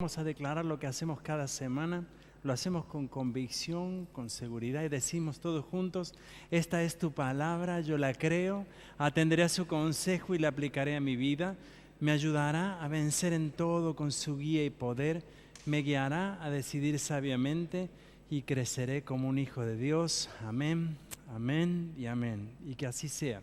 Vamos a declarar lo que hacemos cada semana, lo hacemos con convicción, con seguridad y decimos todos juntos: esta es tu palabra, yo la creo, atenderé a su consejo y la aplicaré a mi vida, me ayudará a vencer en todo con su guía y poder, me guiará a decidir sabiamente y creceré como un hijo de Dios. Amén, amén y amén. Y que así sea.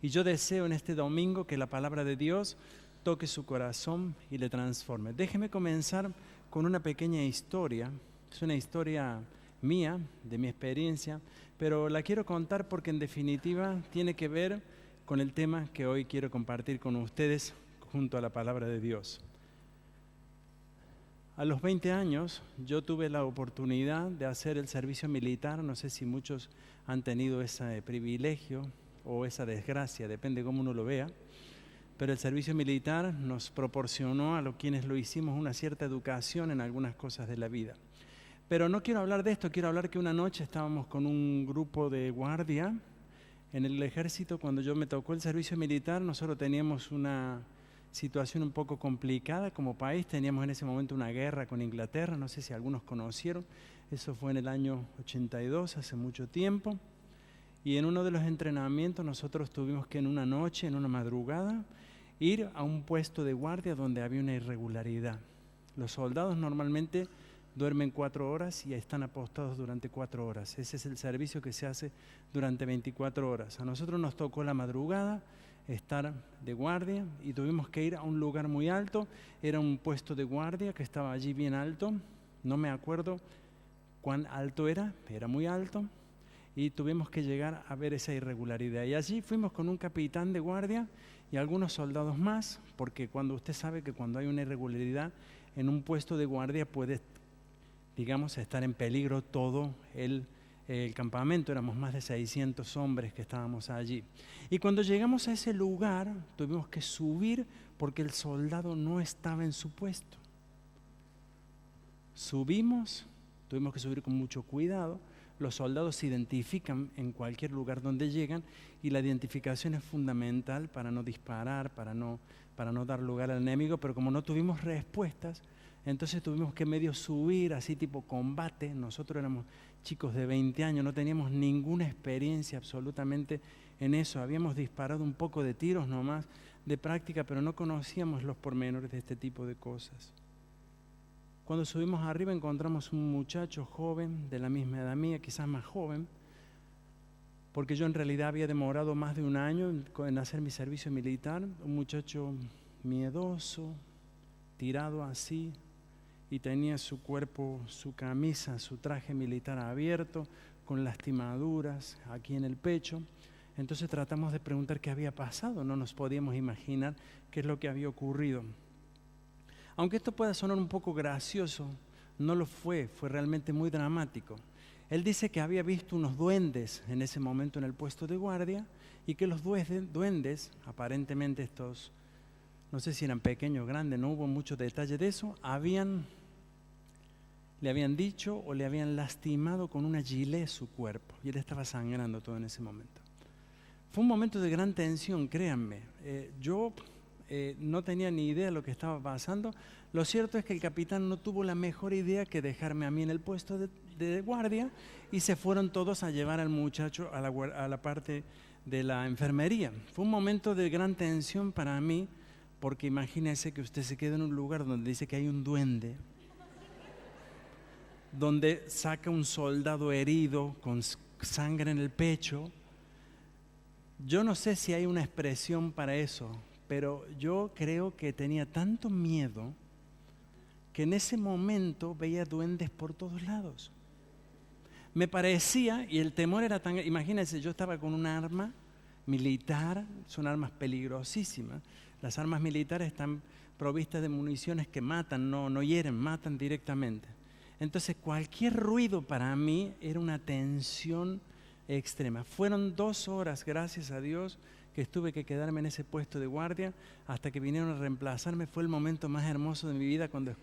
Y yo deseo en este domingo que la palabra de Dios toque su corazón y le transforme. Déjeme comenzar con una pequeña historia. Es una historia mía, de mi experiencia, pero la quiero contar porque en definitiva tiene que ver con el tema que hoy quiero compartir con ustedes junto a la palabra de Dios. A los 20 años yo tuve la oportunidad de hacer el servicio militar. No sé si muchos han tenido ese privilegio o esa desgracia, depende de cómo uno lo vea. Pero el servicio militar nos proporcionó a quienes lo hicimos una cierta educación en algunas cosas de la vida. Pero no quiero hablar de esto, quiero hablar que una noche estábamos con un grupo de guardia en el ejército. Cuando yo me tocó el servicio militar, nosotros teníamos una situación un poco complicada como país. Teníamos en ese momento una guerra con Inglaterra, no sé si algunos conocieron. Eso fue en el año 82, hace mucho tiempo. Y en uno de los entrenamientos nosotros tuvimos que en una noche, en una madrugada, ir a un puesto de guardia donde había una irregularidad. Los soldados normalmente duermen 4 horas y están apostados durante 4 horas. Ese es el servicio que se hace durante 24 horas. A nosotros nos tocó la madrugada estar de guardia y tuvimos que ir a un lugar muy alto. Era un puesto de guardia que estaba allí bien alto. No me acuerdo cuán alto era muy alto. Y tuvimos que llegar a ver esa irregularidad. Y allí fuimos con un capitán de guardia y algunos soldados más, porque cuando usted sabe que cuando hay una irregularidad en un puesto de guardia puede, digamos, estar en peligro todo el campamento. Éramos más de 600 hombres que estábamos allí. Y cuando llegamos a ese lugar tuvimos que subir porque el soldado no estaba en su puesto. Subimos, tuvimos que subir con mucho cuidado. Los soldados se identifican en cualquier lugar donde llegan y la identificación es fundamental para no disparar, para no dar lugar al enemigo, pero como no tuvimos respuestas, entonces tuvimos que medio subir así tipo combate. Nosotros éramos chicos de 20 años, no teníamos ninguna experiencia absolutamente en eso. Habíamos disparado un poco de tiros nomás de práctica, pero no conocíamos los pormenores de este tipo de cosas. Cuando subimos arriba encontramos un muchacho joven, de la misma edad mía, quizás más joven, porque yo en realidad había demorado más de un año en hacer mi servicio militar. Un muchacho miedoso, tirado así, y tenía su cuerpo, su camisa, su traje militar abierto, con lastimaduras aquí en el pecho. Entonces tratamos de preguntar qué había pasado, no nos podíamos imaginar qué es lo que había ocurrido. Aunque esto pueda sonar un poco gracioso, no lo fue realmente muy dramático. Él dice que había visto unos duendes en ese momento en el puesto de guardia y que los duendes, aparentemente estos, no sé si eran pequeños o grandes, no hubo mucho detalle de eso, le habían dicho o le habían lastimado con una gilet su cuerpo y él estaba sangrando todo en ese momento. Fue un momento de gran tensión, créanme. Yo no tenía ni idea de lo que estaba pasando. Lo cierto es que el capitán no tuvo la mejor idea que dejarme a mí en el puesto de guardia y se fueron todos a llevar al muchacho a la parte de la enfermería. Fue un momento de gran tensión para mí, porque imagínese que usted se queda en un lugar donde dice que hay un duende, donde saca un soldado herido con sangre en el pecho. Yo no sé si hay una expresión para eso, pero yo creo que tenía tanto miedo que en ese momento veía duendes por todos lados. Me parecía, y el temor era tan... Imagínense, yo estaba con un arma militar, son armas peligrosísimas. Las armas militares están provistas de municiones que matan, no hieren, matan directamente. Entonces cualquier ruido para mí era una tensión extrema. Fueron 2 horas, gracias a Dios, que tuve que quedarme en ese puesto de guardia hasta que vinieron a reemplazarme. Fue el momento más hermoso de mi vida cuando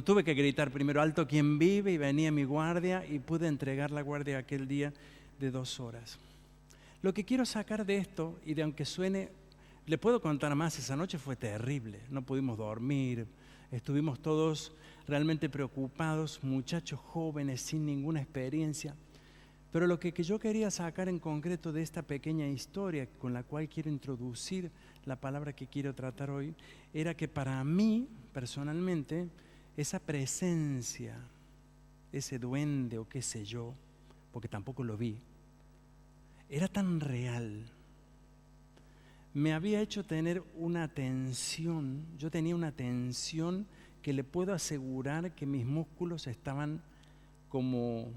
tuve que gritar primero alto quien vive, y venía mi guardia y pude entregar la guardia aquel día de 2 horas. Lo que quiero sacar de esto, y de aunque suene, le puedo contar más, esa noche fue terrible, no pudimos dormir, Estuvimos todos realmente preocupados, muchachos jóvenes sin ninguna experiencia. Pero lo que yo quería sacar en concreto de esta pequeña historia con la cual quiero introducir la palabra que quiero tratar hoy, era que para mí, personalmente, esa presencia, ese duende o qué sé yo, porque tampoco lo vi, era tan real. Me había hecho tener una tensión, yo tenía una tensión que le puedo asegurar que mis músculos estaban como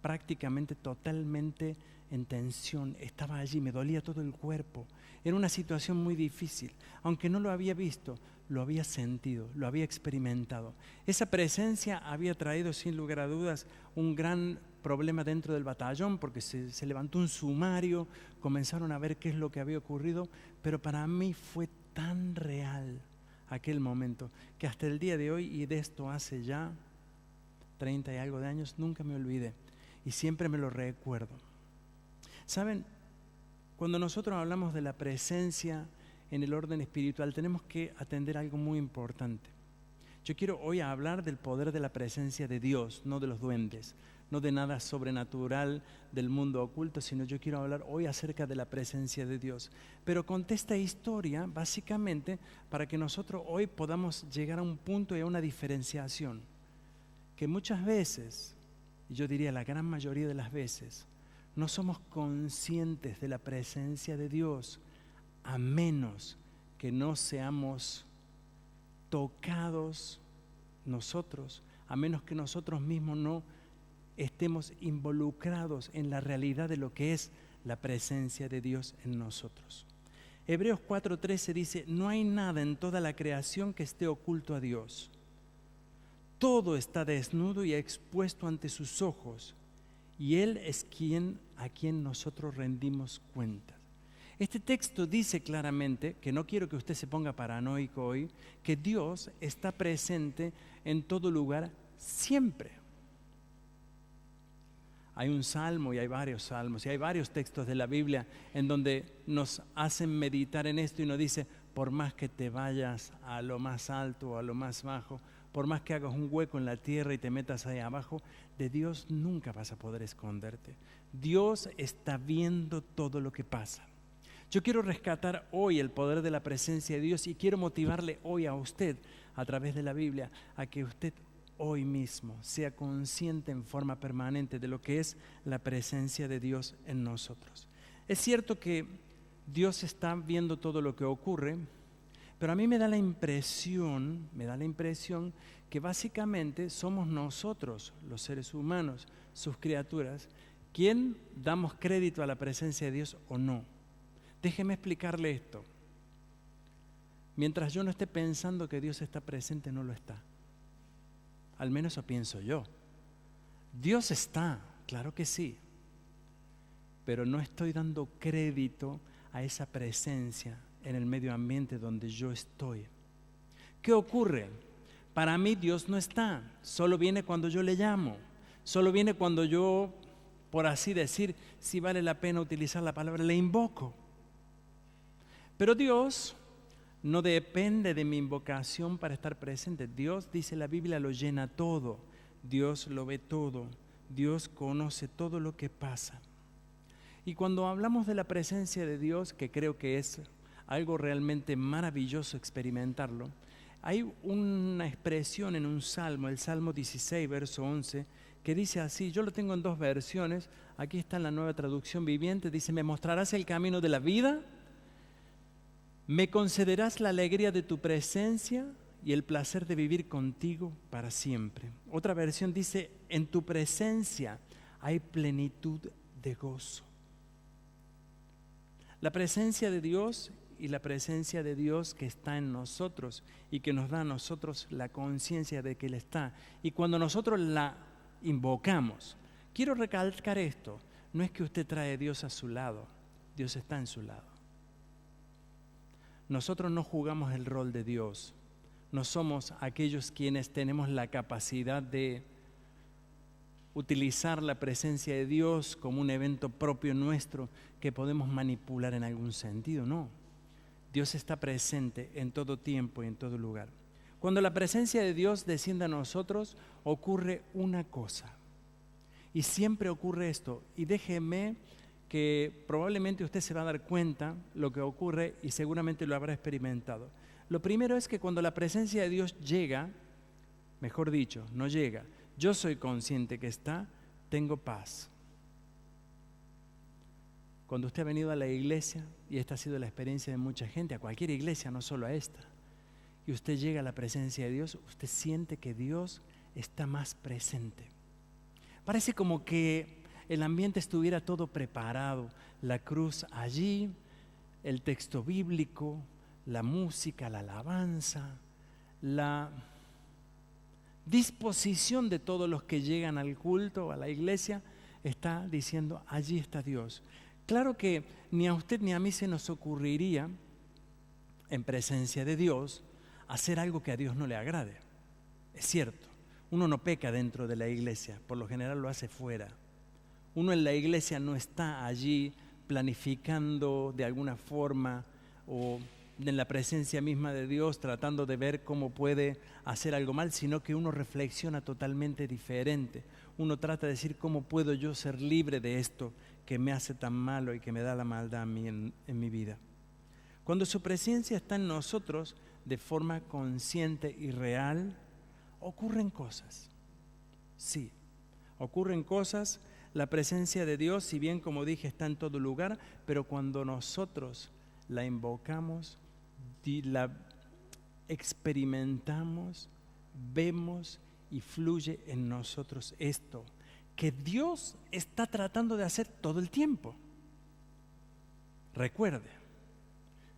prácticamente totalmente en tensión, estaba allí, me dolía todo el cuerpo. Era una situación muy difícil, aunque no lo había visto, lo había sentido, lo había experimentado. Esa presencia había traído sin lugar a dudas un gran problema dentro del batallón, porque se levantó un sumario, comenzaron a ver qué es lo que había ocurrido, pero para mí fue tan real aquel momento, que hasta el día de hoy, y de esto hace ya 30 y algo de años, nunca me olvidé. Y siempre me lo recuerdo. ¿Saben? Cuando nosotros hablamos de la presencia en el orden espiritual, tenemos que atender algo muy importante. Yo quiero hoy hablar del poder de la presencia de Dios, no de los duendes, no de nada sobrenatural del mundo oculto, sino yo quiero hablar hoy acerca de la presencia de Dios. Pero conté esta historia básicamente para que nosotros hoy podamos llegar a un punto y a una diferenciación, que muchas veces, y yo diría la gran mayoría de las veces, no somos conscientes de la presencia de Dios, a menos que no seamos tocados nosotros, a menos que nosotros mismos no estemos involucrados en la realidad de lo que es la presencia de Dios en nosotros. Hebreos 4:13 dice: no hay nada en toda la creación que esté oculto a Dios. Todo está desnudo y expuesto ante sus ojos, y Él es a quien nosotros rendimos cuentas. Este texto dice claramente, que no quiero que usted se ponga paranoico hoy, que Dios está presente en todo lugar siempre. Hay un salmo y hay varios salmos y hay varios textos de la Biblia en donde nos hacen meditar en esto y nos dice: por más que te vayas a lo más alto o a lo más bajo, por más que hagas un hueco en la tierra y te metas ahí abajo, de Dios nunca vas a poder esconderte. Dios está viendo todo lo que pasa. Yo quiero rescatar hoy el poder de la presencia de Dios y quiero motivarle hoy a usted, a través de la Biblia, a que usted hoy mismo sea consciente en forma permanente de lo que es la presencia de Dios en nosotros. Es cierto que Dios está viendo todo lo que ocurre, pero a mí me da la impresión que básicamente somos nosotros, los seres humanos, sus criaturas, quien damos crédito a la presencia de Dios o no. Déjeme explicarle esto. Mientras yo no esté pensando que Dios está presente, no lo está. Al menos eso pienso yo. Dios está, claro que sí, pero no estoy dando crédito a esa presencia en el medio ambiente donde yo estoy. ¿Qué ocurre? Para mí Dios no está, solo viene cuando yo le llamo, solo viene cuando yo, por así decir, si vale la pena utilizar la palabra, le invoco. Pero Dios no depende de mi invocación para estar presente. Dios, dice la Biblia, lo llena todo, Dios lo ve todo, Dios conoce todo lo que pasa. Y cuando hablamos de la presencia de Dios, que creo que es algo realmente maravilloso experimentarlo, hay una expresión en un salmo, el Salmo 16, verso 11, que dice así, yo lo tengo en dos versiones, aquí está en la Nueva Traducción Viviente, dice: me mostrarás el camino de la vida, me concederás la alegría de tu presencia y el placer de vivir contigo para siempre. Otra versión dice: en tu presencia hay plenitud de gozo. La presencia de Dios y la presencia de Dios que está en nosotros y que nos da a nosotros la conciencia de que Él está. Y cuando nosotros la invocamos, quiero recalcar esto, no es que usted trae a Dios a su lado, Dios está en su lado. Nosotros no jugamos el rol de Dios, no somos aquellos quienes tenemos la capacidad de utilizar la presencia de Dios como un evento propio nuestro que podemos manipular en algún sentido, no. Dios está presente en todo tiempo y en todo lugar. Cuando la presencia de Dios desciende a nosotros, ocurre una cosa. Y siempre ocurre esto. Y déjeme que probablemente usted se va a dar cuenta lo que ocurre y seguramente lo habrá experimentado. Lo primero es que cuando la presencia de Dios llega, mejor dicho, no llega, yo soy consciente que está, tengo paz. Cuando usted ha venido a la iglesia, y esta ha sido la experiencia de mucha gente, a cualquier iglesia, no solo a esta, y usted llega a la presencia de Dios, usted siente que Dios está más presente. Parece como que el ambiente estuviera todo preparado, la cruz allí, el texto bíblico, la música, la alabanza, la disposición de todos los que llegan al culto, a la iglesia, está diciendo, allí está Dios. Claro que ni a usted ni a mí se nos ocurriría, en presencia de Dios, hacer algo que a Dios no le agrade. Es cierto, uno no peca dentro de la iglesia, por lo general lo hace fuera. Uno en la iglesia no está allí planificando de alguna forma o en la presencia misma de Dios tratando de ver cómo puede hacer algo mal, sino que uno reflexiona totalmente diferente. Uno trata de decir cómo puedo yo ser libre de esto que me hace tan malo y que me da la maldad a mí en mi vida. Cuando su presencia está en nosotros de forma consciente y real, ocurren cosas. Sí, ocurren cosas. La presencia de Dios, si bien como dije está en todo lugar, pero cuando nosotros la invocamos, la experimentamos, vemos y fluye en nosotros esto que Dios está tratando de hacer todo el tiempo. Recuerde,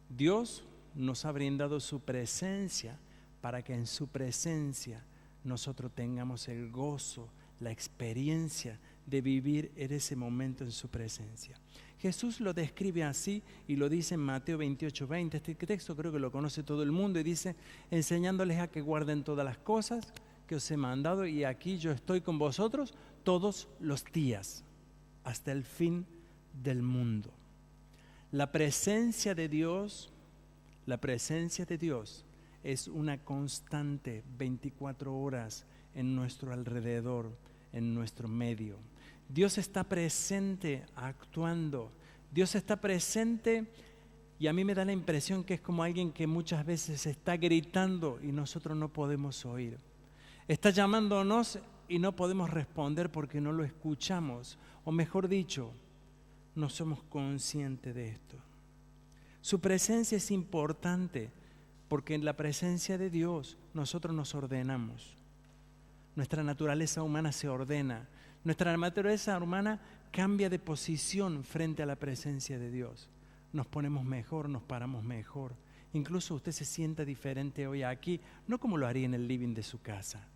Dios nos ha brindado su presencia para que en su presencia nosotros tengamos el gozo, la experiencia de vivir en ese momento en su presencia. Jesús lo describe así y lo dice en Mateo 28:20. Este texto creo que lo conoce todo el mundo y dice, enseñándoles a que guarden todas las cosas que os he mandado y aquí yo estoy con vosotros todos los días hasta el fin del mundo. La presencia de Dios es una constante 24 horas en nuestro alrededor, en nuestro medio. Dios está presente actuando. Dios está presente y a mí me da la impresión que es como alguien que muchas veces está gritando y nosotros no podemos oír. Está llamándonos y no podemos responder porque no lo escuchamos. O mejor dicho, no somos conscientes de esto. Su presencia es importante porque en la presencia de Dios nosotros nos ordenamos. Nuestra naturaleza humana se ordena. Nuestra naturaleza humana cambia de posición frente a la presencia de Dios. Nos ponemos mejor, nos paramos mejor. Incluso usted se sienta diferente hoy aquí, no como lo haría en el living de su casa.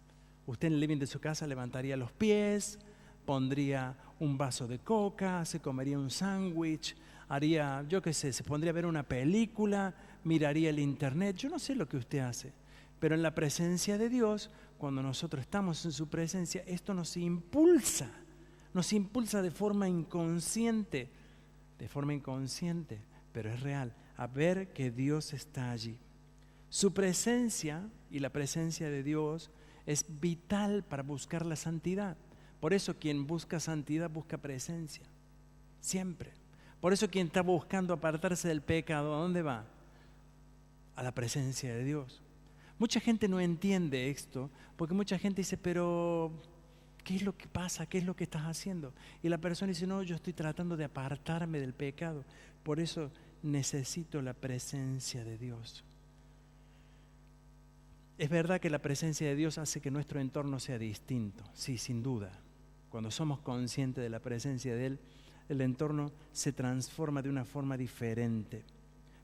Usted en el living de su casa levantaría los pies, pondría un vaso de coca, se comería un sándwich, haría, yo qué sé, se pondría a ver una película, miraría el internet, yo no sé lo que usted hace. Pero en la presencia de Dios, cuando nosotros estamos en su presencia, esto nos impulsa de forma inconsciente, pero es real, a ver que Dios está allí. Su presencia y la presencia de Dios es vital para buscar la santidad. Por eso quien busca santidad busca presencia, siempre. Por eso quien está buscando apartarse del pecado, ¿a dónde va? A la presencia de Dios. Mucha gente no entiende esto, porque mucha gente dice, pero ¿qué es lo que pasa? ¿Qué es lo que estás haciendo? Y la persona dice, no, yo estoy tratando de apartarme del pecado. Por eso necesito la presencia de Dios. Es verdad que la presencia de Dios hace que nuestro entorno sea distinto, sí, sin duda. Cuando somos conscientes de la presencia de Él, el entorno se transforma de una forma diferente.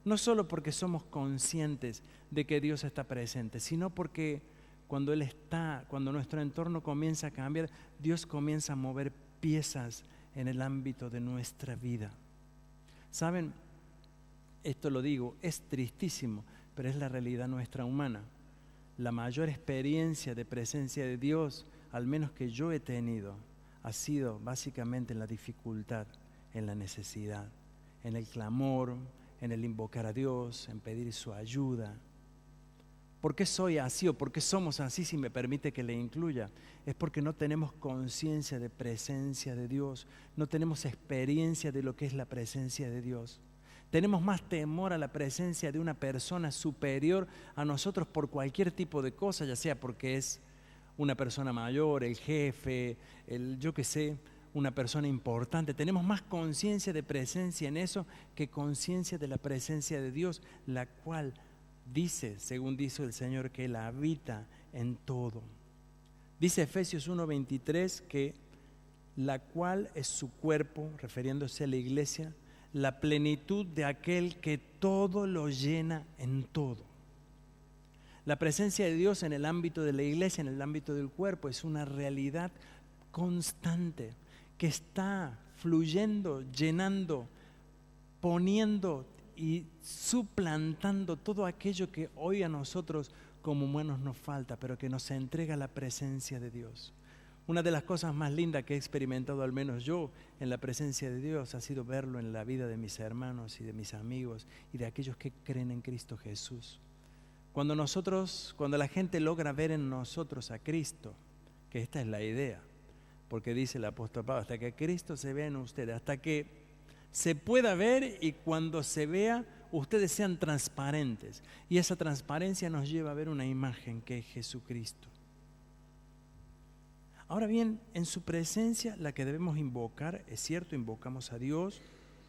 No solo porque somos conscientes de que Dios está presente, sino porque cuando nuestro entorno comienza a cambiar, Dios comienza a mover piezas en el ámbito de nuestra vida. ¿Saben? Esto lo digo, es tristísimo, pero es la realidad nuestra humana. La mayor experiencia de presencia de Dios, al menos que yo he tenido, ha sido básicamente en la dificultad, en la necesidad, en el clamor, en el invocar a Dios, en pedir su ayuda. ¿Por qué soy así o por qué somos así, si me permite que le incluya? Es porque no tenemos conciencia de presencia de Dios, no tenemos experiencia de lo que es la presencia de Dios. Tenemos más temor a la presencia de una persona superior a nosotros por cualquier tipo de cosa, ya sea porque es una persona mayor, el jefe, yo qué sé, una persona importante. Tenemos más conciencia de presencia en eso que conciencia de la presencia de Dios, la cual dice, según dice el Señor, que Él habita en todo. Dice Efesios 1:23 que la cual es su cuerpo, refiriéndose a la iglesia, la plenitud de aquel que todo lo llena en todo. La presencia de Dios en el ámbito de la iglesia, en el ámbito del cuerpo, es una realidad constante que está fluyendo, llenando, poniendo y suplantando todo aquello que hoy a nosotros como humanos nos falta, pero que nos entrega la presencia de Dios. Una de las cosas más lindas que he experimentado, al menos yo, en la presencia de Dios, ha sido verlo en la vida de mis hermanos y de mis amigos y de aquellos que creen en Cristo Jesús. Cuando la gente logra ver en nosotros a Cristo, que esta es la idea, porque dice el apóstol Pablo, hasta que Cristo se vea en ustedes, hasta que se pueda ver y cuando se vea, ustedes sean transparentes. Y esa transparencia nos lleva a ver una imagen que es Jesucristo. Ahora bien, en su presencia la que debemos invocar, es cierto, invocamos a Dios,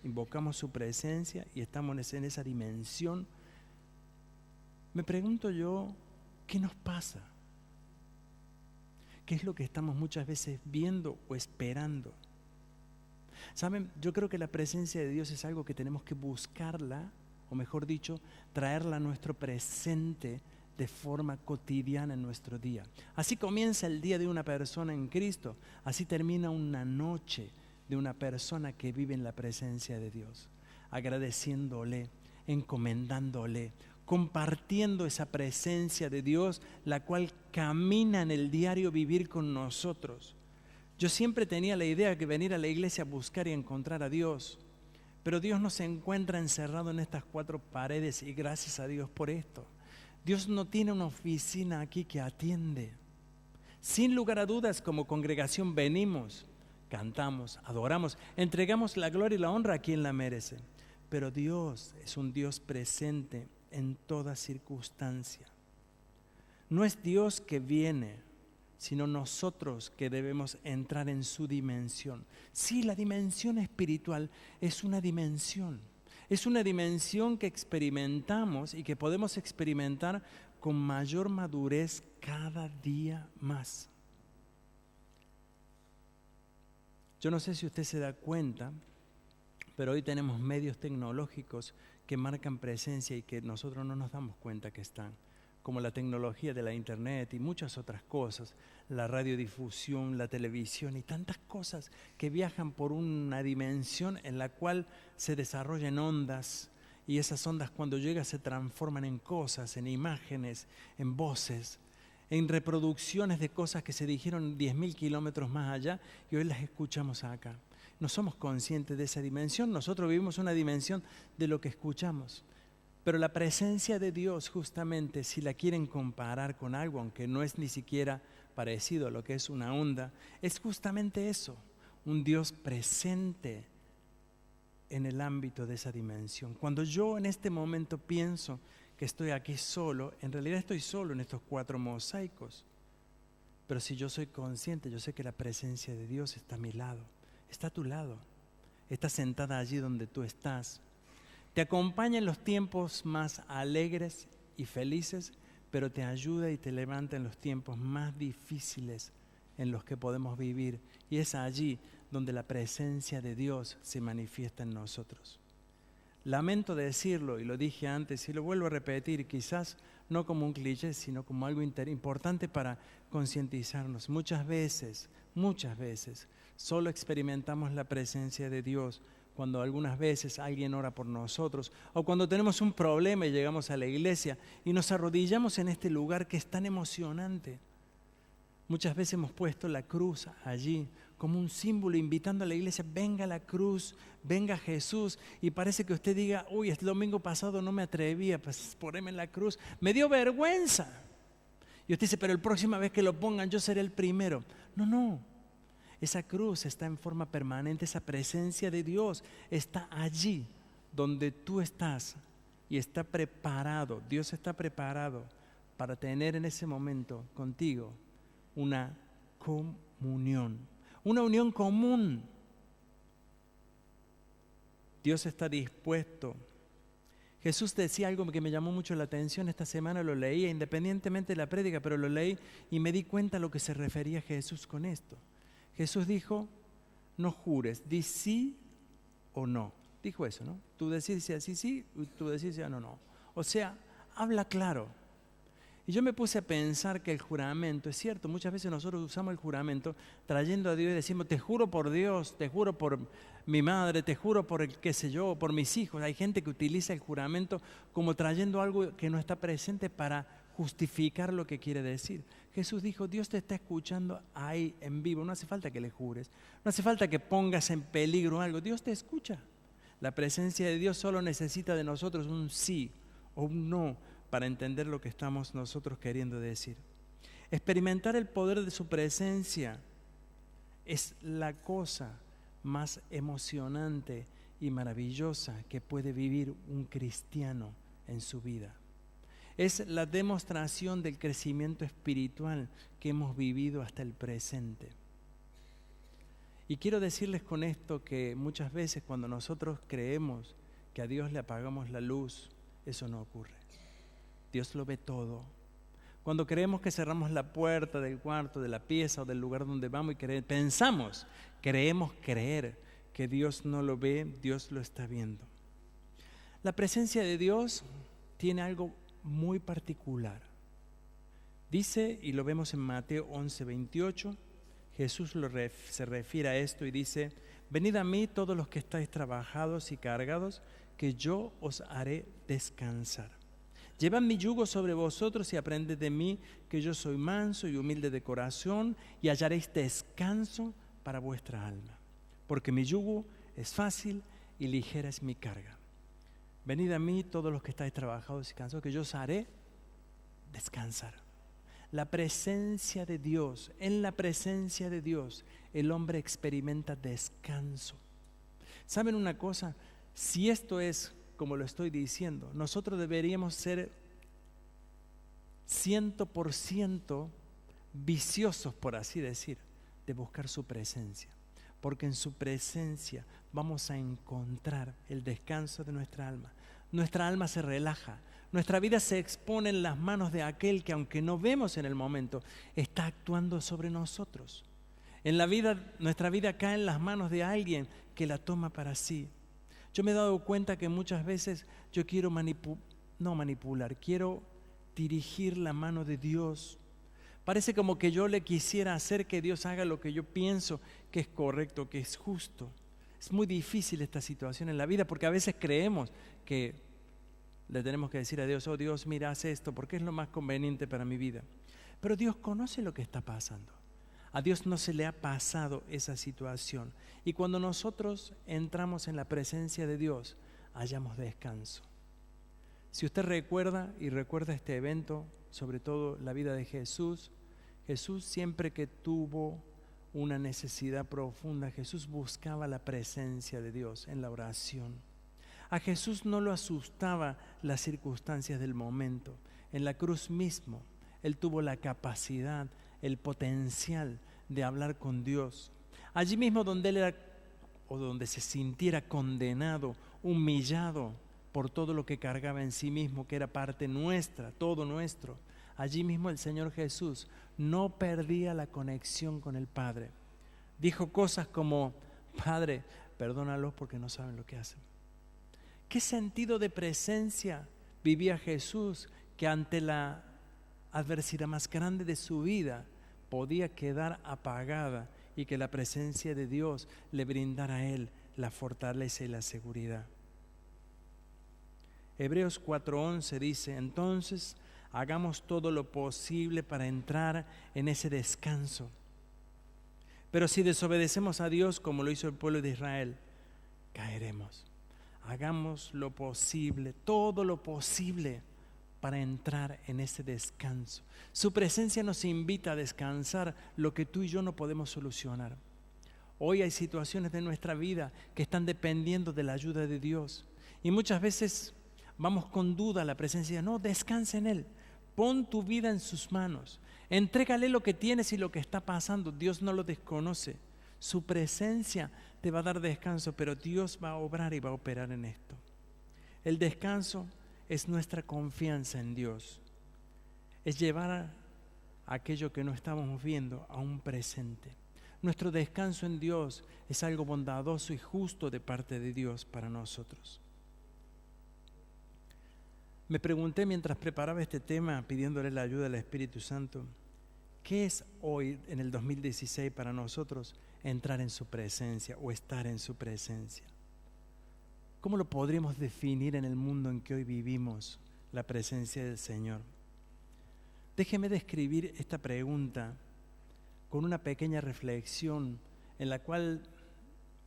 invocamos su presencia y estamos en esa dimensión. Me pregunto yo, ¿qué nos pasa? ¿Qué es lo que estamos muchas veces viendo o esperando? ¿Saben? Yo creo que la presencia de Dios es algo que tenemos que buscarla, o mejor dicho, traerla a nuestro presente de forma cotidiana en nuestro día. Así comienza el día de una persona en Cristo, así termina una noche de una persona que vive en la presencia de Dios, agradeciéndole, encomendándole, compartiendo esa presencia de Dios, la cual camina en el diario vivir con nosotros. Yo siempre tenía la idea que venir a la iglesia a buscar y encontrar a Dios, pero Dios no se encuentra encerrado en estas cuatro paredes y gracias a Dios por esto. Dios no tiene una oficina aquí que atiende. Sin lugar a dudas, como congregación venimos, cantamos, adoramos, entregamos la gloria y la honra a quien la merece. Pero Dios es un Dios presente en toda circunstancia. No es Dios que viene, sino nosotros que debemos entrar en su dimensión. Sí, la dimensión espiritual es una dimensión que experimentamos y que podemos experimentar con mayor madurez cada día más. Yo no sé si usted se da cuenta, pero hoy tenemos medios tecnológicos que marcan presencia y que nosotros no nos damos cuenta que están, como la tecnología de la internet y muchas otras cosas, la radiodifusión, la televisión y tantas cosas que viajan por una dimensión en la cual se desarrollan ondas y esas ondas cuando llegan se transforman en cosas, en imágenes, en voces, en reproducciones de cosas que se dijeron 10.000 kilómetros más allá y hoy las escuchamos acá. No somos conscientes de esa dimensión, nosotros vivimos una dimensión de lo que escuchamos. Pero la presencia de Dios, justamente, si la quieren comparar con algo, aunque no es ni siquiera parecido a lo que es una onda, es justamente eso, un Dios presente en el ámbito de esa dimensión. Cuando yo en este momento pienso que estoy aquí solo, en realidad estoy solo en estos cuatro mosaicos. Pero si yo soy consciente, yo sé que la presencia de Dios está a mi lado, está a tu lado, está sentada allí donde tú estás. Te acompaña en los tiempos más alegres y felices, pero te ayuda y te levanta en los tiempos más difíciles en los que podemos vivir. Y es allí donde la presencia de Dios se manifiesta en nosotros. Lamento decirlo, y lo dije antes y lo vuelvo a repetir, quizás no como un cliché, sino como algo importante para concientizarnos. Muchas veces, solo experimentamos la presencia de Dios cuando algunas veces alguien ora por nosotros o cuando tenemos un problema y llegamos a la iglesia y nos arrodillamos en este lugar que es tan emocionante. Muchas veces hemos puesto la cruz allí como un símbolo, invitando a la iglesia, venga la cruz, venga Jesús. Y parece que usted diga, uy, el domingo pasado no me atrevía a ponerme en la cruz, me dio vergüenza. Y usted dice, pero la próxima vez que lo pongan yo seré el primero. No, esa cruz está en forma permanente, esa presencia de Dios está allí donde tú estás y está preparado, Dios está preparado para tener en ese momento contigo una comunión, una unión común. Dios está dispuesto. Jesús decía algo que me llamó mucho la atención, esta semana lo leía independientemente de la prédica, pero lo leí y me di cuenta a lo que se refería Jesús con esto. Jesús dijo, no jures, di sí o no. Dijo eso, ¿no? Tú decís así sí, tú decís ya no. O sea, habla claro. Y yo me puse a pensar que el juramento, es cierto, muchas veces nosotros usamos el juramento trayendo a Dios y decimos, te juro por Dios, te juro por mi madre, te juro por el qué sé yo, por mis hijos. Hay gente que utiliza el juramento como trayendo algo que no está presente para justificar lo que quiere decir. Jesús dijo, Dios te está escuchando ahí en vivo, no hace falta que le jures, no hace falta que pongas en peligro algo, Dios te escucha. La presencia de Dios solo necesita de nosotros un sí o un no para entender lo que estamos nosotros queriendo decir. Experimentar el poder de su presencia es la cosa más emocionante y maravillosa que puede vivir un cristiano en su vida. Es la demostración del crecimiento espiritual que hemos vivido hasta el presente. Y quiero decirles con esto que muchas veces cuando nosotros creemos que a Dios le apagamos la luz, eso no ocurre. Dios lo ve todo. Cuando creemos que cerramos la puerta del cuarto, de la pieza o del lugar donde vamos y creemos creer que Dios no lo ve, Dios lo está viendo. La presencia de Dios tiene algo muy particular. Dice, y lo vemos en Mateo 11:28, Jesús se refiere a esto y dice, venid a mí todos los que estáis trabajados y cargados, que yo os haré descansar. Llevad mi yugo sobre vosotros y aprended de mí, que yo soy manso y humilde de corazón, y hallaréis descanso para vuestra alma. Porque mi yugo es fácil y ligera es mi carga. Venid a mí todos los que estáis trabajados y cansados, que yo os haré descansar. La presencia de Dios, en la presencia de Dios, el hombre experimenta descanso. ¿Saben una cosa? Si esto es como lo estoy diciendo, nosotros deberíamos ser 100% viciosos, por así decir, de buscar su presencia. Porque en su presencia vamos a encontrar el descanso de nuestra alma. Nuestra alma se relaja. Nuestra vida se expone en las manos de aquel que, aunque no vemos en el momento, está actuando sobre nosotros. Nuestra vida cae en las manos de alguien que la toma para sí. Yo me he dado cuenta que muchas veces yo quiero quiero dirigir la mano de Dios. Parece como que yo le quisiera hacer que Dios haga lo que yo pienso que es correcto, que es justo. Es muy difícil esta situación en la vida porque a veces creemos que le tenemos que decir a Dios, oh Dios, mira, haz esto porque es lo más conveniente para mi vida. Pero Dios conoce lo que está pasando. A Dios no se le ha pasado esa situación. Y cuando nosotros entramos en la presencia de Dios, hallamos descanso. Si usted recuerda este evento, sobre todo la vida de Jesús, Jesús siempre que tuvo una necesidad profunda, Jesús buscaba la presencia de Dios en la oración. A Jesús no lo asustaba las circunstancias del momento. En la cruz mismo, Él tuvo la capacidad, el potencial de hablar con Dios. Allí mismo donde Él era, o donde se sintiera condenado, humillado por todo lo que cargaba en sí mismo, que era parte nuestra, todo nuestro. Allí mismo el Señor Jesús no perdía la conexión con el Padre. Dijo cosas como, Padre, perdónalos porque no saben lo que hacen. ¿Qué sentido de presencia vivía Jesús que ante la adversidad más grande de su vida podía quedar apagada y que la presencia de Dios le brindara a él la fortaleza y la seguridad? Hebreos 4:11 dice, entonces, hagamos todo lo posible para entrar en ese descanso. Pero si desobedecemos a Dios como lo hizo el pueblo de Israel, caeremos. Hagamos lo posible, todo lo posible para entrar en ese descanso. Su presencia nos invita a descansar lo que tú y yo no podemos solucionar. Hoy hay situaciones de nuestra vida que están dependiendo de la ayuda de Dios. Y muchas veces vamos con duda a la presencia. No, descansa en Él. Pon tu vida en sus manos. Entrégale lo que tienes y lo que está pasando. Dios no lo desconoce. Su presencia te va a dar descanso, pero Dios va a obrar y va a operar en esto. El descanso es nuestra confianza en Dios. Es llevar a aquello que no estamos viendo a un presente. Nuestro descanso en Dios es algo bondadoso y justo de parte de Dios para nosotros. Me pregunté mientras preparaba este tema, pidiéndole la ayuda del Espíritu Santo, ¿qué es hoy en el 2016 para nosotros entrar en su presencia o estar en su presencia? ¿Cómo lo podríamos definir en el mundo en que hoy vivimos la presencia del Señor? Déjeme describir esta pregunta con una pequeña reflexión en la cual,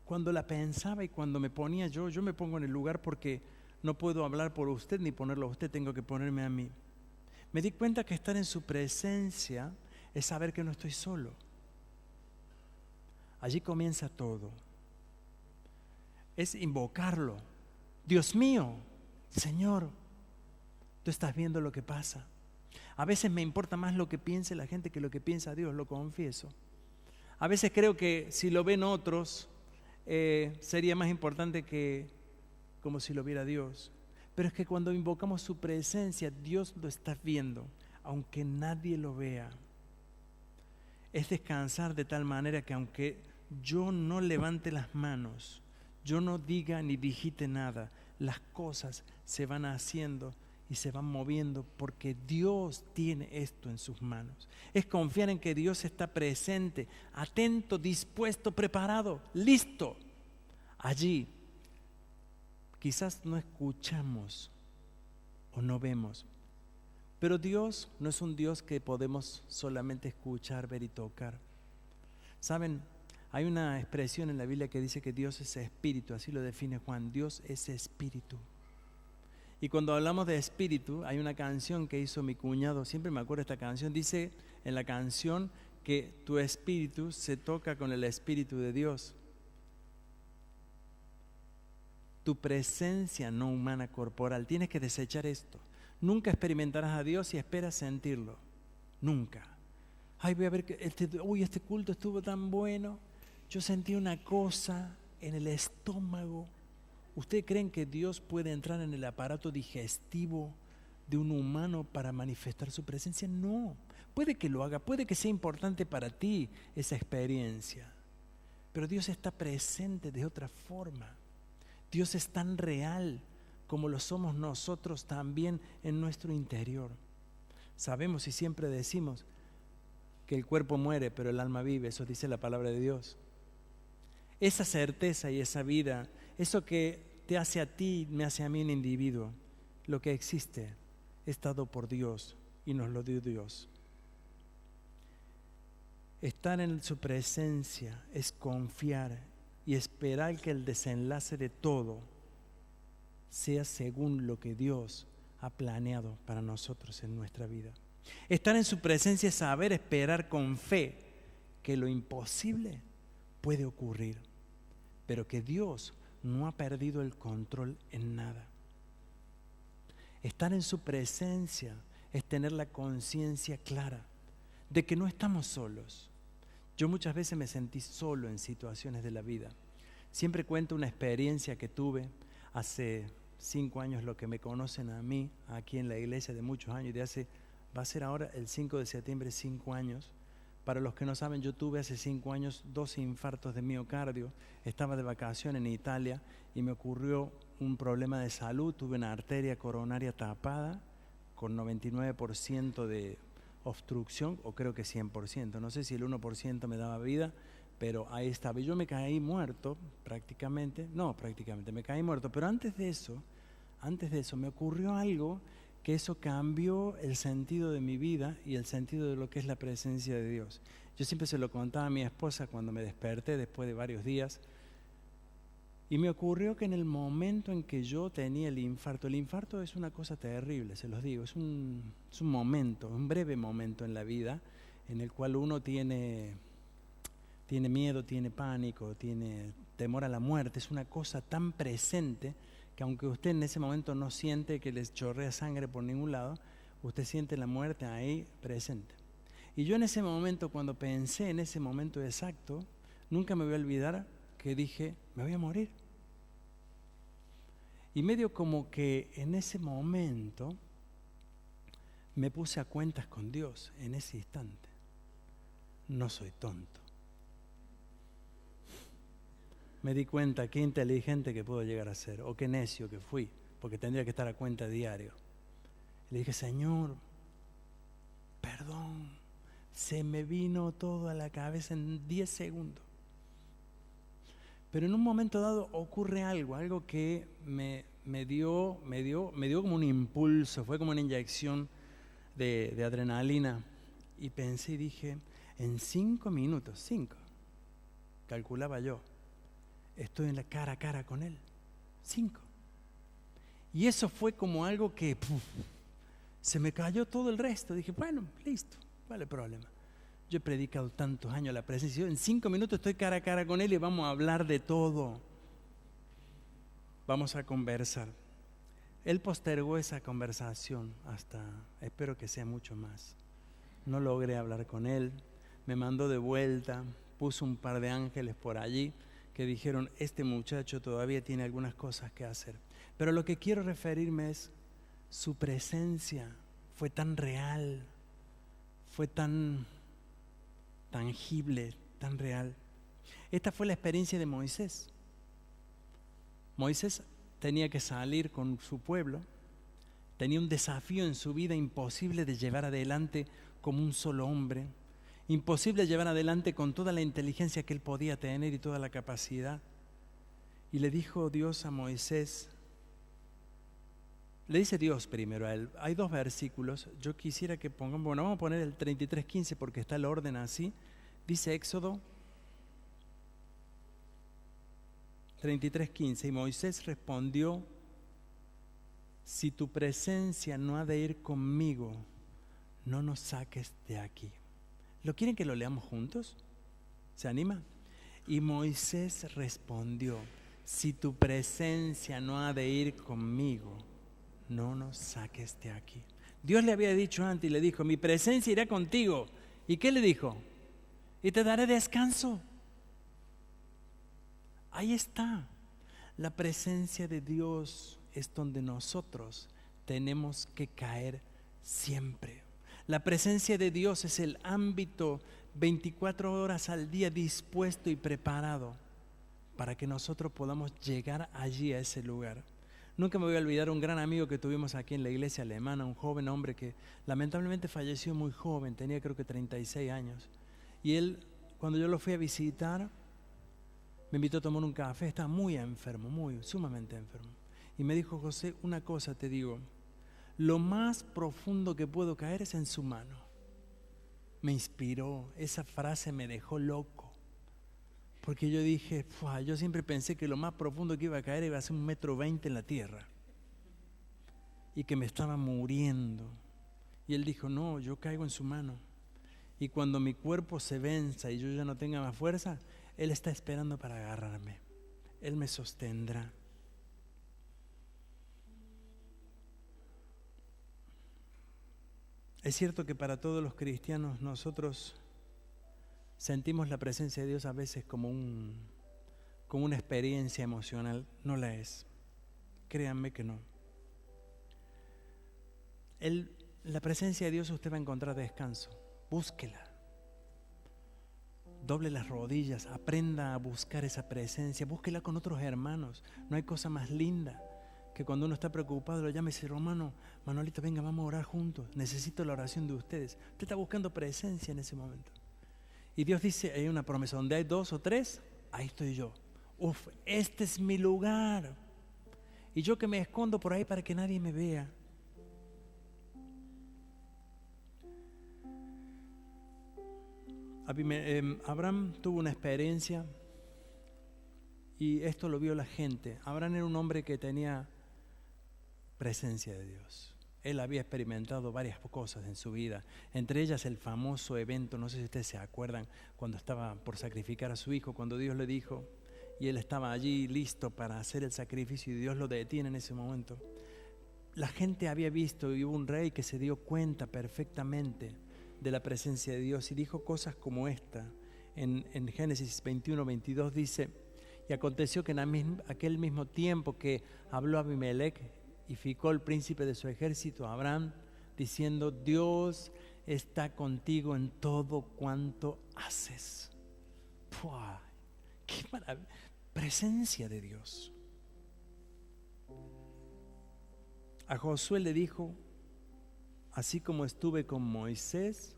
cuando la pensaba y cuando me ponía yo me pongo en el lugar porque no puedo hablar por usted ni ponerlo a usted, tengo que ponerme a mí. Me di cuenta que estar en su presencia es saber que no estoy solo. Allí comienza todo. Es invocarlo. Dios mío, Señor, tú estás viendo lo que pasa. A veces me importa más lo que piense la gente que lo que piensa Dios, lo confieso. A veces creo que si lo ven otros, sería más importante que como si lo viera Dios. Pero es que cuando invocamos su presencia, Dios lo está viendo, aunque nadie lo vea. Es descansar de tal manera que aunque yo no levante las manos, yo no diga ni digite nada, las cosas se van haciendo y se van moviendo porque Dios tiene esto en sus manos. Es confiar en que Dios está presente, atento, dispuesto, preparado, listo. Allí quizás no escuchamos o no vemos, pero Dios no es un Dios que podemos solamente escuchar, ver y tocar. ¿Saben? Hay una expresión en la Biblia que dice que Dios es espíritu, así lo define Juan, Dios es espíritu. Y cuando hablamos de espíritu, hay una canción que hizo mi cuñado, siempre me acuerdo de esta canción, dice en la canción que tu espíritu se toca con el espíritu de Dios. Tu presencia no humana corporal, tienes que desechar esto. Nunca experimentarás a Dios si esperas sentirlo, nunca. Ay, voy a ver que este culto estuvo tan bueno, yo sentí una cosa en el estómago. ¿Ustedes creen que Dios puede entrar en el aparato digestivo de un humano para manifestar su presencia? No. Puede que lo haga, puede que sea importante para ti esa experiencia, pero Dios está presente de otra forma. Dios es tan real como lo somos nosotros también en nuestro interior. Sabemos y siempre decimos que el cuerpo muere, pero el alma vive, eso dice la palabra de Dios. Esa certeza y esa vida, eso que te hace a ti, me hace a mí un individuo, lo que existe es dado por Dios y nos lo dio Dios. Estar en su presencia es confiar y esperar que el desenlace de todo sea según lo que Dios ha planeado para nosotros en nuestra vida. Estar en su presencia es saber esperar con fe que lo imposible puede ocurrir, pero que Dios no ha perdido el control en nada. Estar en su presencia es tener la conciencia clara de que no estamos solos. Yo muchas veces me sentí solo en situaciones de la vida. Siempre cuento una experiencia que tuve hace 5 años, lo que me conocen a mí, aquí en la iglesia de muchos años, va a ser ahora el 5 de septiembre 5 años. Para los que no saben, yo tuve hace 5 años 2 infartos de miocardio. Estaba de vacaciones en Italia y me ocurrió un problema de salud. Tuve una arteria coronaria tapada con 99% de obstrucción, o creo que 100%. No sé si el 1% me daba vida, pero ahí estaba. Y yo me caí muerto prácticamente. No, prácticamente me caí muerto. Pero antes de eso me ocurrió algo que eso cambió el sentido de mi vida y el sentido de lo que es la presencia de Dios. Yo siempre se lo contaba a mi esposa cuando me desperté después de varios días. Y me ocurrió que en el momento en que yo tenía el infarto es una cosa terrible, se los digo, es un momento, un breve momento en la vida en el cual uno tiene miedo, tiene pánico, tiene temor a la muerte. Es una cosa tan presente que aunque usted en ese momento no siente que les chorrea sangre por ningún lado, usted siente la muerte ahí presente. Y yo en ese momento, cuando pensé en ese momento exacto, nunca me voy a olvidar que dije, me voy a morir. Y medio como que en ese momento me puse a cuentas con Dios en ese instante. No soy tonto. Me di cuenta qué inteligente que puedo llegar a ser, o qué necio que fui, porque tendría que estar a cuenta diario. Le dije, Señor, perdón, se me vino todo a la cabeza en 10 segundos. Pero en un momento dado ocurre algo que me dio como un impulso, fue como una inyección de adrenalina. Y pensé y dije, en 5 minutos, calculaba yo, estoy en la cara a cara con Él. 5. Y eso fue como algo que se me cayó todo el resto. Dije, bueno, listo, ¿cuál es el problema? Yo he predicado tantos años la presencia. Yo en 5 minutos estoy cara a cara con Él y vamos a hablar de todo. Vamos a conversar. Él postergó esa conversación hasta, espero que sea mucho más. No logré hablar con Él. Me mandó de vuelta, puso un par de ángeles por allí que dijeron, este muchacho todavía tiene algunas cosas que hacer. Pero lo que quiero referirme es, su presencia fue tan real, fue tan tangible, tan real. Esta fue la experiencia de Moisés. Moisés tenía que salir con su pueblo, tenía un desafío en su vida imposible de llevar adelante como un solo hombre, imposible llevar adelante con toda la inteligencia que él podía tener y toda la capacidad. Y le dijo Dios a Moisés, le dice Dios primero a él, hay 2 versículos, yo quisiera que pongamos, bueno, vamos a poner el 33:15 porque está el orden así, dice Éxodo 33:15, y Moisés respondió, si tu presencia no ha de ir conmigo, no nos saques de aquí. ¿Lo quieren que lo leamos juntos? ¿Se anima? Y Moisés respondió, si tu presencia no ha de ir conmigo, no nos saques de aquí. Dios le había dicho antes y le dijo, mi presencia irá contigo. ¿Y qué le dijo? Y te daré descanso. Ahí está. La presencia de Dios es donde nosotros tenemos que caer siempre. La presencia de Dios es el ámbito 24 horas al día dispuesto y preparado para que nosotros podamos llegar allí a ese lugar. Nunca me voy a olvidar un gran amigo que tuvimos aquí en la iglesia alemana, un joven hombre que lamentablemente falleció muy joven, tenía creo que 36 años. Y él, cuando yo lo fui a visitar, me invitó a tomar un café, estaba muy enfermo, sumamente enfermo. Y me dijo, José, una cosa te digo, lo más profundo que puedo caer es en su mano. Me inspiró, esa frase me dejó loco. Porque yo dije, yo siempre pensé que lo más profundo que iba a caer iba a ser 1,20 m en la tierra. Y que me estaba muriendo. Y él dijo, no, yo caigo en su mano. Y cuando mi cuerpo se venza y yo ya no tenga más fuerza, Él está esperando para agarrarme. Él me sostendrá. Es cierto que para todos los cristianos nosotros sentimos la presencia de Dios a veces como una experiencia emocional. No la es. Créanme que no. La presencia de Dios usted va a encontrar descanso. Búsquela. Doble las rodillas, aprenda a buscar esa presencia, búsquela con otros hermanos. No hay cosa más linda que cuando uno está preocupado lo llame y dice, hermano, Manuelito, venga, vamos a orar juntos. Necesito la oración de ustedes. Usted está buscando presencia en ese momento. Y Dios dice, hay una promesa, donde hay 2 o 3, ahí estoy yo. Este es mi lugar. Y yo que me escondo por ahí para que nadie me vea. Abraham tuvo una experiencia y esto lo vio la gente. Abraham era un hombre que tenía presencia de Dios. Él había experimentado varias cosas en su vida, entre ellas el famoso evento, no sé si ustedes se acuerdan, cuando estaba por sacrificar a su hijo, cuando Dios le dijo, y él estaba allí listo para hacer el sacrificio y Dios lo detiene en ese momento. La gente había visto y hubo un rey que se dio cuenta perfectamente de la presencia de Dios y dijo cosas como esta. En Génesis 21-22 dice: y aconteció que en aquel mismo tiempo que habló Abimelech y Ficol, el príncipe de su ejército, a Abraham, diciendo: Dios está contigo en todo cuanto haces. ¡Puah! ¡Qué maravilla! Presencia de Dios. A Josué le dijo: así como estuve con Moisés,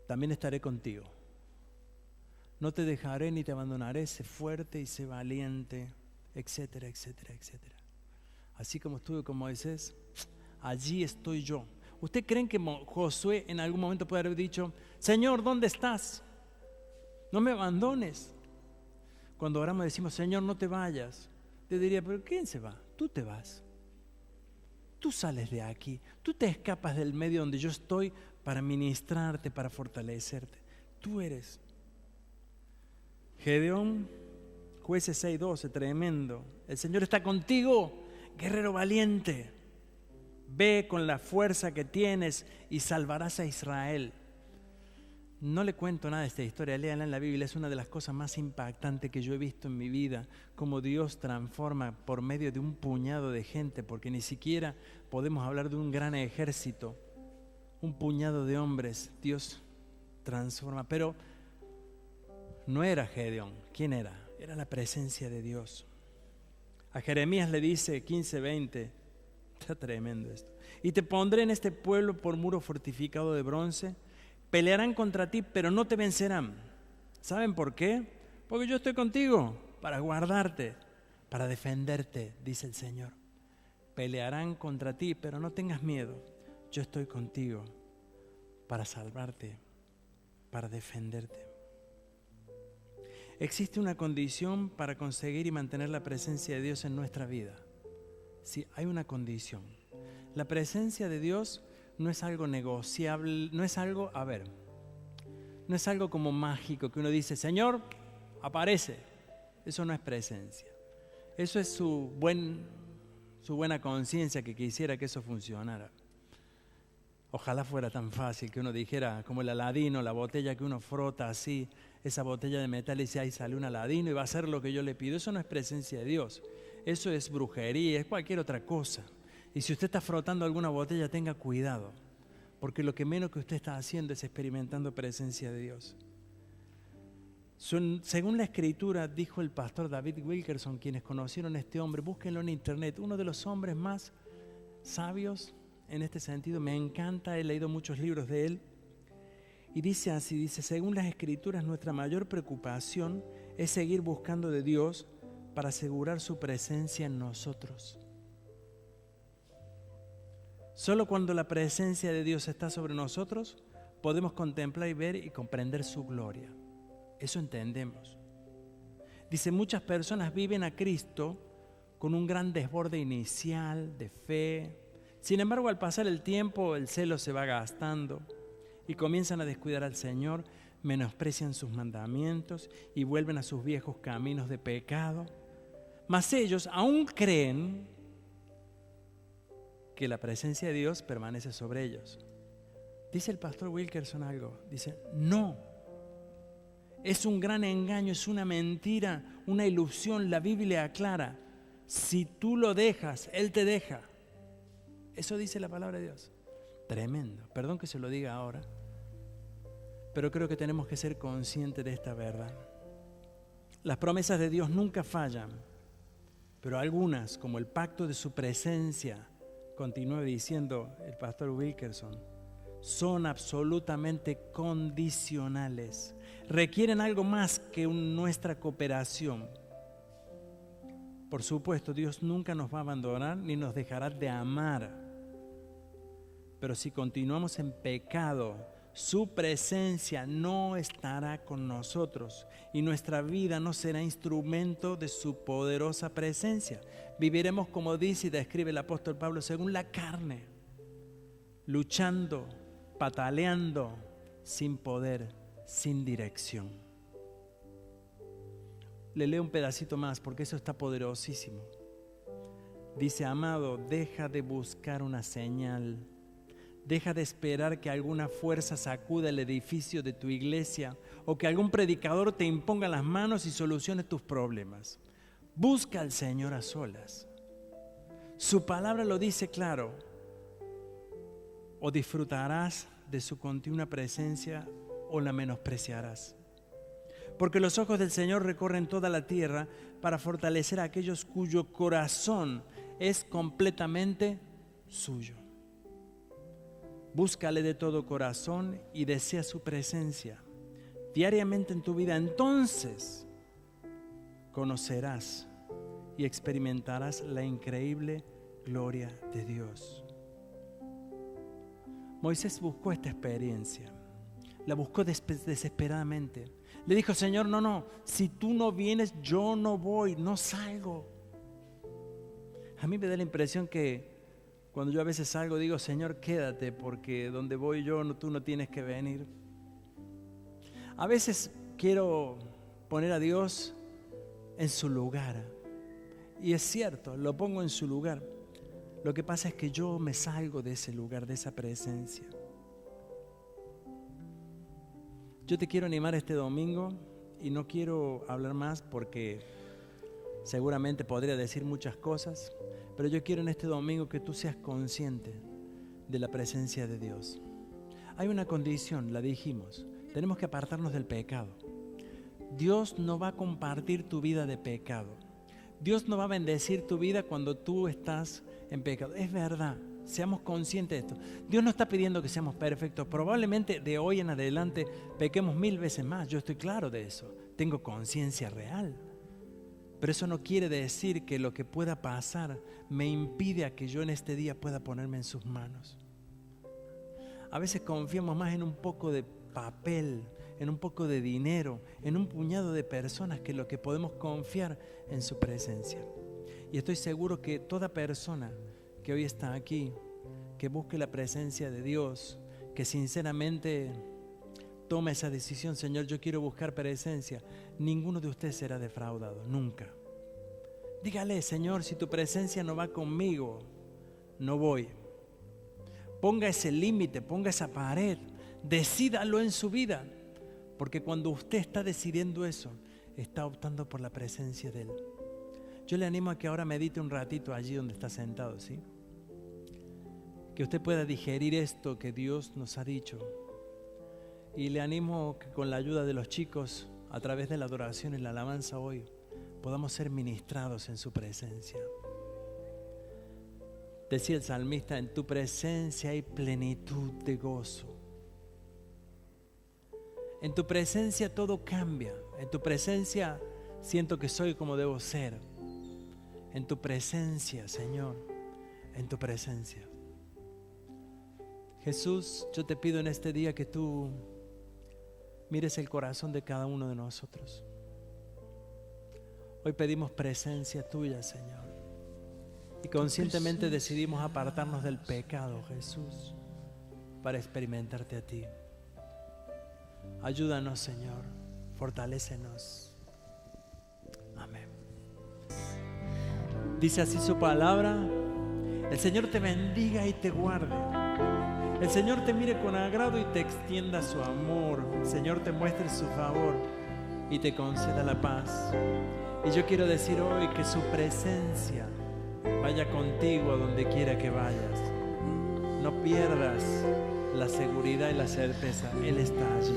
también estaré contigo. No te dejaré ni te abandonaré, sé fuerte y sé valiente, etcétera, etcétera, etcétera. Así como estuve con Moisés, allí estoy yo. ¿Usted creen que Josué en algún momento puede haber dicho: Señor, ¿dónde estás? No me abandones. Cuando oramos decimos: Señor, no te vayas. Te diría: ¿pero quién se va? Tú te vas. Tú sales de aquí. Tú te escapas del medio donde yo estoy para ministrarte, para fortalecerte. Tú eres. Gedeón, Jueces 6:12, tremendo. El Señor está contigo, guerrero valiente. Ve con la fuerza que tienes y salvarás a Israel. No le cuento nada de esta historia, léanla en la Biblia, es una de las cosas más impactantes que yo he visto en mi vida, cómo Dios transforma por medio de un puñado de gente, porque ni siquiera podemos hablar de un gran ejército, un puñado de hombres, Dios transforma. Pero no era Gedeón, ¿quién era? Era la presencia de Dios. A Jeremías le dice 15:20, está tremendo esto: y te pondré en este pueblo por muro fortificado de bronce. Pelearán contra ti, pero no te vencerán. ¿Saben por qué? Porque yo estoy contigo para guardarte, para defenderte, dice el Señor. Pelearán contra ti, pero no tengas miedo. Yo estoy contigo para salvarte, para defenderte. Existe una condición para conseguir y mantener la presencia de Dios en nuestra vida. Sí, hay una condición. La presencia de Dios no es algo negociable, no es algo, no es algo como mágico que uno dice: Señor, aparece. Eso no es presencia. Eso es su buena conciencia que quisiera que eso funcionara. Ojalá fuera tan fácil que uno dijera, como el Aladino, la botella que uno frota así, esa botella de metal, y dice: ahí sale un Aladino y va a hacer lo que yo le pido. Eso no es presencia de Dios. Eso es brujería, es cualquier otra cosa. Y si usted está frotando alguna botella, tenga cuidado, porque lo que menos que usted está haciendo es experimentando presencia de Dios. Según la Escritura, dijo el pastor David Wilkerson, quienes conocieron a este hombre, búsquenlo en internet, uno de los hombres más sabios en este sentido, me encanta, he leído muchos libros de él, y dice así, dice: según las Escrituras, nuestra mayor preocupación es seguir buscando de Dios para asegurar su presencia en nosotros. Solo cuando la presencia de Dios está sobre nosotros, podemos contemplar y ver y comprender su gloria. Eso entendemos. Dice: muchas personas viven a Cristo con un gran desborde inicial de fe. Sin embargo, al pasar el tiempo, el celo se va gastando y comienzan a descuidar al Señor, menosprecian sus mandamientos y vuelven a sus viejos caminos de pecado. Mas ellos aún creen que la presencia de Dios permanece sobre ellos. Dice el pastor Wilkerson algo, dice: no, es un gran engaño, es una mentira, una ilusión. La Biblia aclara: si tú lo dejas, Él te deja. Eso dice la palabra de Dios. Tremendo, perdón que se lo diga ahora, pero creo que tenemos que ser conscientes de esta verdad. Las promesas de Dios nunca fallan, pero algunas, como el pacto de su presencia, continúa diciendo el pastor Wilkerson, son absolutamente condicionales. Requieren algo más que nuestra cooperación. Por supuesto, Dios nunca nos va a abandonar ni nos dejará de amar. Pero si continuamos en pecado, Su presencia no estará con nosotros y nuestra vida no será instrumento de su poderosa presencia. Viviremos, como dice y describe el apóstol Pablo, según la carne, luchando, pataleando, sin poder, sin dirección. Le leo un pedacito más porque eso está poderosísimo. Dice: amado, deja de buscar una señal. Deja de esperar que alguna fuerza sacuda el edificio de tu iglesia o que algún predicador te imponga las manos y solucione tus problemas. Busca al Señor a solas. Su palabra lo dice claro. O disfrutarás de su continua presencia o la menospreciarás. Porque los ojos del Señor recorren toda la tierra para fortalecer a aquellos cuyo corazón es completamente suyo. Búscale de todo corazón y desea su presencia diariamente en tu vida. Entonces conocerás y experimentarás la increíble gloria de Dios. Moisés buscó esta experiencia. La buscó desesperadamente. Le dijo: Señor, no, si tú no vienes, yo no voy, no salgo. A mí me da la impresión que cuando yo a veces salgo digo: Señor, quédate, porque donde voy yo, tú no tienes que venir. A veces quiero poner a Dios en su lugar. Y es cierto, lo pongo en su lugar. Lo que pasa es que yo me salgo de ese lugar, de esa presencia. Yo te quiero animar este domingo y no quiero hablar más porque seguramente podría decir muchas cosas, pero yo quiero en este domingo que tú seas consciente de la presencia de Dios. Hay una condición, la dijimos, tenemos que apartarnos del pecado. Dios no va a compartir tu vida de pecado. Dios no va a bendecir tu vida cuando tú estás en pecado. Es verdad, seamos conscientes de esto. Dios no está pidiendo que seamos perfectos. Probablemente de hoy en adelante pequemos 1000 veces más. Yo estoy claro de eso. Tengo conciencia real. Pero eso no quiere decir que lo que pueda pasar me impide a que yo en este día pueda ponerme en sus manos. A veces confiamos más en un poco de papel, en un poco de dinero, en un puñado de personas que lo que podemos confiar en su presencia. Y estoy seguro que toda persona que hoy está aquí, que busque la presencia de Dios, que sinceramente tome esa decisión: Señor, yo quiero buscar presencia, ninguno de ustedes será defraudado, nunca. Dígale: Señor, si tu presencia no va conmigo, no voy. Ponga ese límite, ponga esa pared, decídalo en su vida, porque cuando usted está decidiendo eso, está optando por la presencia de Él. Yo le animo a que ahora medite un ratito allí donde está sentado, ¿sí? Que usted pueda digerir esto que Dios nos ha dicho. Y le animo que con la ayuda de los chicos, a través de la adoración y la alabanza hoy, podamos ser ministrados en su presencia. Decía el salmista: en tu presencia hay plenitud de gozo. En tu presencia todo cambia. En tu presencia siento que soy como debo ser. En tu presencia, Señor, en tu presencia. Jesús, yo te pido en este día que tú mires el corazón de cada uno de nosotros. Hoy pedimos presencia tuya, Señor. Y conscientemente decidimos apartarnos del pecado, Jesús, para experimentarte a ti. Ayúdanos, Señor. Fortalécenos. Amén. Dice así su palabra: el Señor te bendiga y te guarde. El Señor te mire con agrado y te extienda su amor. El Señor te muestre su favor y te conceda la paz. Y yo quiero decir hoy que su presencia vaya contigo a donde quiera que vayas. No pierdas la seguridad y la certeza. Él está allí.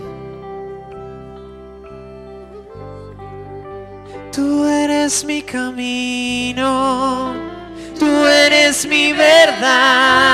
Tú eres mi camino, tú eres mi verdad.